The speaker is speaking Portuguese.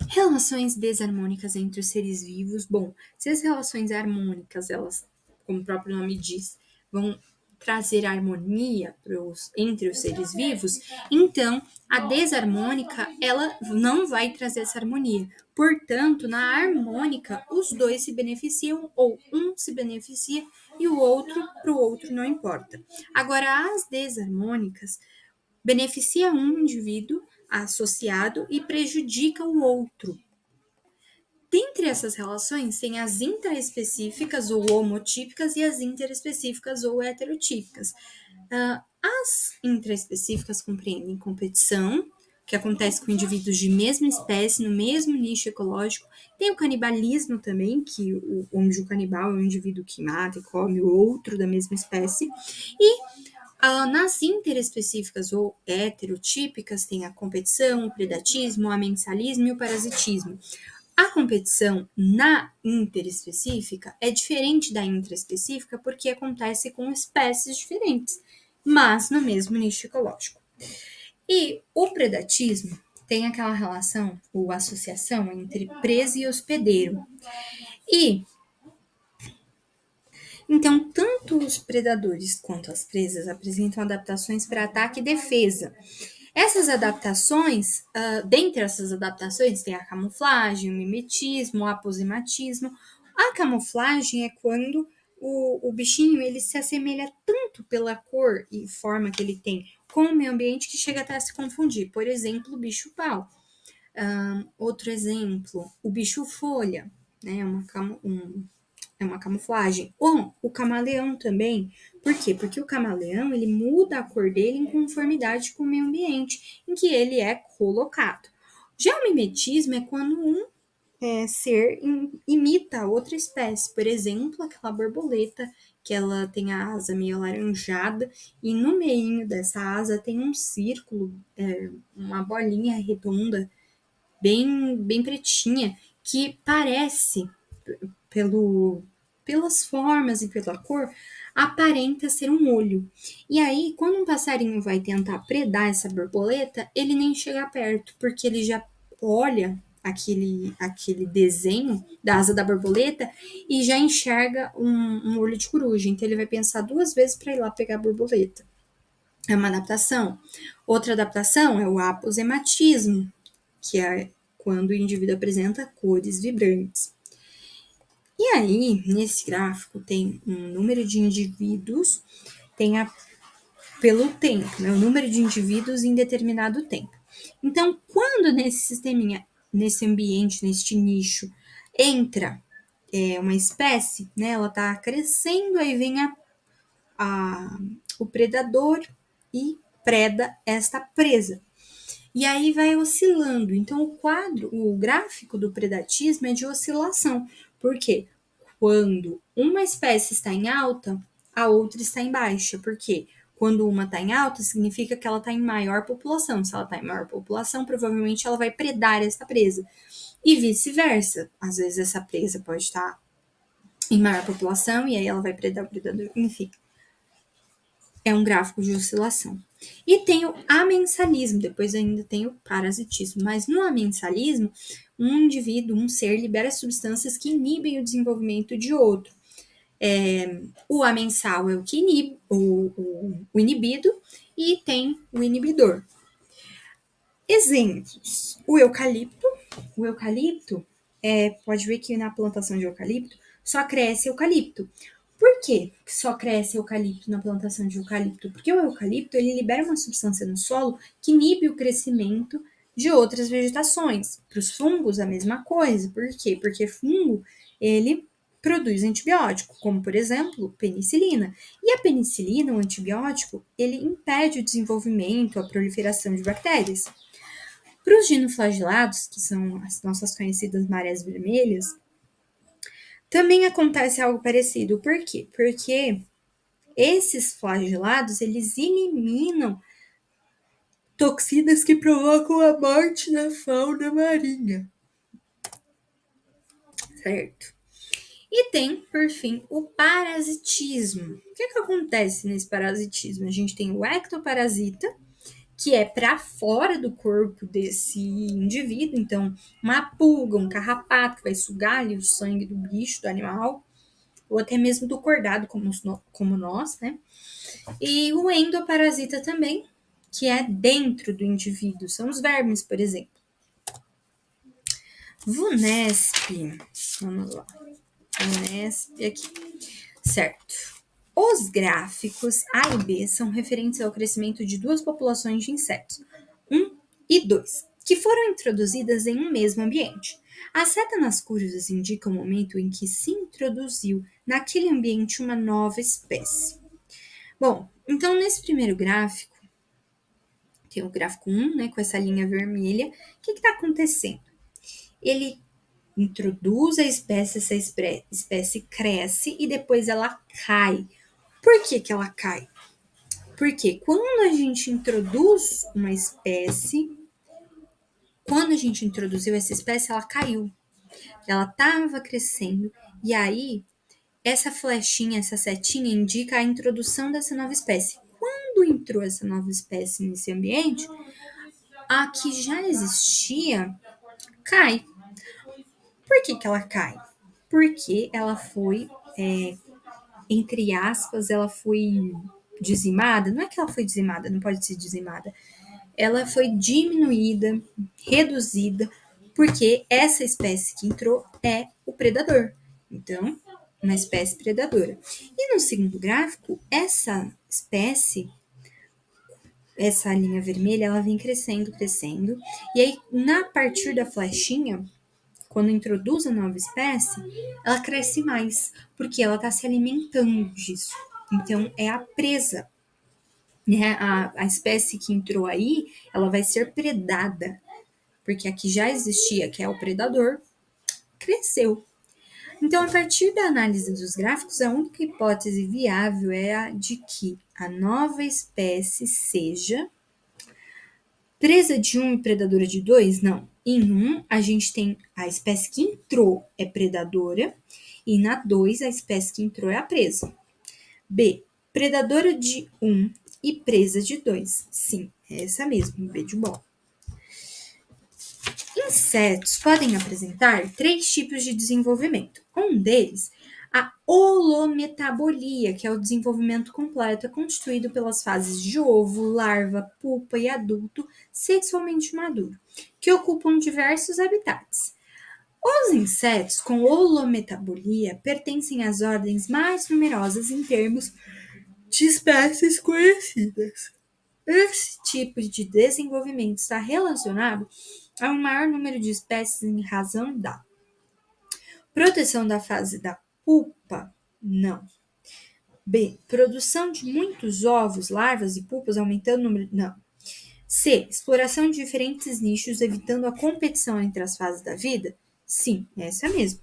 Relações desarmônicas entre os seres vivos. Bom, se as relações harmônicas, elas, como o próprio nome diz, vão trazer harmonia entre os seres vivos, então a desarmônica, ela não vai trazer essa harmonia. Portanto, na harmônica, os dois se beneficiam, ou um se beneficia e o outro, para o outro, não importa. Agora, as desarmônicas beneficia um indivíduo associado e prejudica o outro. Dentre essas relações, tem as intraespecíficas ou homotípicas e as interespecíficas ou heterotípicas. As intraespecíficas compreendem competição, que acontece com indivíduos de mesma espécie, no mesmo nicho ecológico. Tem o canibalismo também, que onde o canibal é um indivíduo que mata e come o outro da mesma espécie. E nas interespecíficas ou heterotípicas, tem a competição, o predatismo, o amensalismo e o parasitismo. A competição na interespecífica é diferente da intraespecífica porque acontece com espécies diferentes, mas no mesmo nicho ecológico. E o predatismo tem aquela relação ou associação entre presa e hospedeiro. E então, tanto os predadores quanto as presas apresentam adaptações para ataque e defesa. Essas adaptações, dentre essas adaptações, tem a camuflagem, o mimetismo, o aposematismo. A camuflagem é quando o bichinho ele se assemelha tanto pela cor e forma que ele tem com o meio ambiente que chega até a se confundir. Por exemplo, o bicho-pau. Outro exemplo, o bicho-folha, né? É uma camuflagem. Ou o camaleão também. Por quê? Porque o camaleão ele muda a cor dele em conformidade com o meio ambiente em que ele é colocado. Já o mimetismo é quando um ser imita outra espécie. Por exemplo, aquela borboleta que ela tem a asa meio alaranjada e no meio dessa asa tem um círculo, uma bolinha redonda, bem pretinha, que parece pelo, pelas formas e pela cor, aparenta ser um olho. E aí, quando um passarinho vai tentar predar essa borboleta, ele nem chega perto, porque ele já olha aquele desenho da asa da borboleta e já enxerga um olho de coruja. Então, ele vai pensar duas vezes para ir lá pegar a borboleta. É uma adaptação. Outra adaptação é o aposematismo, que é quando o indivíduo apresenta cores vibrantes. E aí, nesse gráfico, tem um número de indivíduos, pelo tempo, né? O número de indivíduos em determinado tempo. Então, quando nesse sisteminha, nesse ambiente, neste nicho, entra uma espécie, né? Ela está crescendo, aí vem o predador e preda esta presa. E aí vai oscilando. Então, o gráfico do predatismo é de oscilação. Por quê? Quando uma espécie está em alta, a outra está em baixa. Por quê? Quando uma está em alta, significa que ela está em maior população. Se ela está em maior população, provavelmente ela vai predar essa presa. E vice-versa. Às vezes essa presa pode estar em maior população e aí ela vai predar o predador. Enfim, é um gráfico de oscilação. E tem o amensalismo, depois ainda tem o parasitismo. Mas no amensalismo, um indivíduo, um ser, libera substâncias que inibem o desenvolvimento de outro. O amensal é o que inibe, o inibido, e tem o inibidor. Exemplos: o eucalipto. O eucalipto, pode ver que na plantação de eucalipto só cresce eucalipto. Por que só cresce eucalipto na plantação de eucalipto? Porque o eucalipto ele libera uma substância no solo que inibe o crescimento de outras vegetações. Para os fungos, a mesma coisa. Por quê? Porque fungo, ele produz antibiótico, como, por exemplo, penicilina. E a penicilina, o antibiótico, ele impede o desenvolvimento, a proliferação de bactérias. Para os dinoflagelados, que são as nossas conhecidas marés vermelhas, também acontece algo parecido. Por quê? Porque esses flagelados, eles eliminam toxinas que provocam a morte da fauna marinha. Certo? E tem, por fim, o parasitismo. O que acontece nesse parasitismo? A gente tem o ectoparasita, que é para fora do corpo desse indivíduo. Então, uma pulga, um carrapato que vai sugar ali o sangue do bicho, do animal, ou até mesmo do cordado, como nós, né? E o endoparasita também, que é dentro do indivíduo, são os vermes, por exemplo. VUNESP, vamos lá. VUNESP aqui, certo. Os gráficos A e B são referentes ao crescimento de duas populações de insetos, 1 e 2, que foram introduzidas em um mesmo ambiente. A seta nas curvas indica o momento em que se introduziu naquele ambiente uma nova espécie. Bom, então nesse primeiro gráfico, tem o gráfico 1, né, com essa linha vermelha, o que está acontecendo? Ele introduz a espécie, essa espécie cresce e depois ela cai. Por que que ela cai? Porque quando a gente introduz uma espécie, quando a gente introduziu essa espécie, ela caiu. Ela estava crescendo e aí essa flechinha, essa setinha indica a introdução dessa nova espécie. Quando entrou essa nova espécie nesse ambiente, a que já existia cai. Por que que ela cai? Porque ela foi, entre aspas, ela foi dizimada. Não é que ela foi dizimada, não pode ser dizimada. Ela foi diminuída, reduzida, porque essa espécie que entrou é o predador. Então, uma espécie predadora. E no segundo gráfico, essa espécie, essa linha vermelha, ela vem crescendo, crescendo. E aí, a partir da flechinha, quando introduz a nova espécie, ela cresce mais, porque ela está se alimentando disso. Então, é a presa. Né? A espécie que entrou aí, ela vai ser predada, porque a que já existia, que é o predador, cresceu. Então, a partir da análise dos gráficos, a única hipótese viável é a de que a nova espécie seja presa de um e predadora de dois? Não. Em um, a gente tem a espécie que entrou é predadora, e na 2, a espécie que entrou é a presa. B, predadora de um e presa de 2. Sim, é essa mesmo, B de bola. Insetos podem apresentar 3 tipos de desenvolvimento. Um deles, a holometabolia, que é o desenvolvimento completo, é constituído pelas fases de ovo, larva, pupa e adulto sexualmente maduro, que ocupam diversos habitats. Os insetos com holometabolia pertencem às ordens mais numerosas em termos de espécies conhecidas. Esse tipo de desenvolvimento está relacionado a um maior número de espécies em razão da proteção da fase da pupa? Não. B, produção de muitos ovos, larvas e pupas, aumentando o número? Não. C, exploração de diferentes nichos, evitando a competição entre as fases da vida? Sim, essa mesmo.